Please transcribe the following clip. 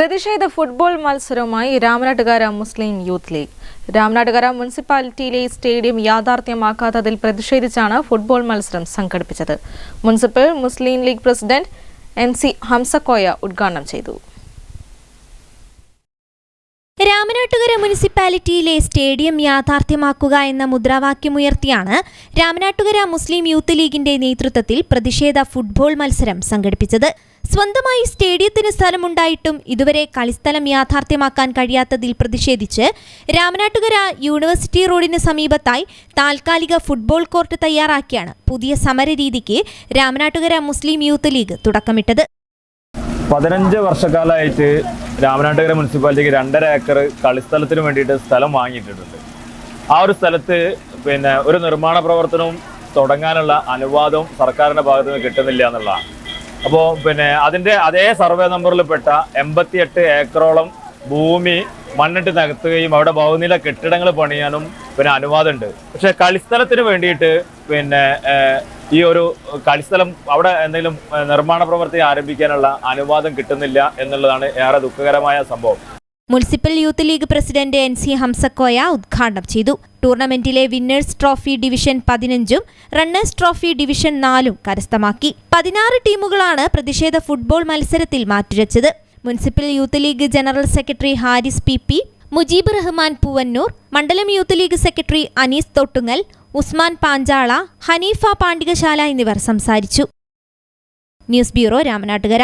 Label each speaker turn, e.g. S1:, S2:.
S1: പ്രതിഷേധ ഫുട്ബോൾ മത്സരവുമായി രാമനാട്ടുകര മുസ്ലിം youth league. Ramanattukara മുനിസിപ്പാലിറ്റിയിലെ stadium യാഥാർത്ഥ്യമാക്കാത്തതിൽ പ്രതിഷേധിച്ചാണ് ഫുട്ബോൾ മത്സരം സംഘടിപ്പിച്ചത്. മുനിസിപ്പൽ മുസ്ലിം ലീഗ് പ്രസിഡന്റ് NC ഹംസക്കോയ ഉദ്ഘാടനം ചെയ്തു.
S2: രാമനാട്ടുകര മുനിസിപ്പാലിറ്റിയിലെ സ്റ്റേഡിയം യാഥാർത്ഥ്യമാക്കുക എന്ന മുദ്രാവാക്യമുയർത്തിയാണ് രാമനാട്ടുകര മുസ്ലിം യൂത്ത് ലീഗിന്റെ നേതൃത്വത്തിൽ പ്രതിഷേധ ഫുട്ബോൾ മത്സരം സംഘടിപ്പിച്ചത്. സ്വന്തമായി സ്റ്റേഡിയത്തിന് സ്ഥലമുണ്ടായിട്ടും ഇതുവരെ കളിസ്ഥലം യാഥാർത്ഥ്യമാക്കാൻ കഴിയാത്തതിൽ പ്രതിഷേധിച്ച് രാമനാട്ടുകര യൂണിവേഴ്സിറ്റി റോഡിന് സമീപത്തായി താൽക്കാലിക ഫുട്ബോൾ കോർട്ട് തയ്യാറാക്കിയാണ് പുതിയ സമരരീതിക്ക് രാമനാട്ടുകര മുസ്ലിം യൂത്ത് ലീഗ് തുടക്കമിട്ടത്.
S3: 15 വർഷക്കാലമായിട്ട് രാമനാട്ടുകര മുനിസിപ്പാലിറ്റിക്ക് 2.5 ഏക്കർ കളിസ്ഥലത്തിന് വേണ്ടിയിട്ട് സ്ഥലം വാങ്ങിയിട്ടുണ്ട്. ആ ഒരു സ്ഥലത്ത് ഒരു നിർമ്മാണ പ്രവർത്തനവും തുടങ്ങാനുള്ള അനുവാദം സർക്കാരിൻ്റെ ഭാഗത്ത് നിന്ന് കിട്ടുന്നില്ല എന്നുള്ളതാണ്. അപ്പോൾ അതിൻ്റെ അതേ സർവേ നമ്പറിൽ പെട്ട 88 ഏക്കറോളം ഭൂമി മണ്ണിട്ട് നികത്തുകയും അവിടെ ബഹുനില കെട്ടിടങ്ങൾ പണിയാനും അനുവാദമുണ്ട്. പക്ഷേ കളിസ്ഥലത്തിന് വേണ്ടിയിട്ട് ഈ ഒരു കളിസ്ഥലം അവിടെ എന്തെങ്കിലും നിർമ്മാണ പ്രവർത്തി ആരംഭിക്കാനുള്ള അനുവാദം കിട്ടുന്നില്ല എന്നുള്ളതാണ് ഏറെ ദുഃഖകരമായ സംഭവം.
S2: Municipal youth league president NC Hamsakoya ഉദ്ഘാടനം ചെയ്തു. ടൂർണമെന്റിലെ വിന്നേഴ്സ് ട്രോഫി ഡിവിഷൻ 15ഉം റണ്ണേഴ്സ് ട്രോഫി ഡിവിഷൻ 4ഉം കരസ്ഥമാക്കി. 16 ടീമുകളാണ് പ്രതിഷേധ ഫുട്ബോൾ മത്സരത്തിൽ മാറ്റുരച്ചത്. Municipal youth league general secretary Haris PP, Mujeeb Rahman Poovannur, മണ്ഡലം youth league secretary Anees Thottungal, Usman Panchala, Haneefa Pandikasala എന്നിവർ സംസാരിച്ചു. News bureau, Ramanattukara.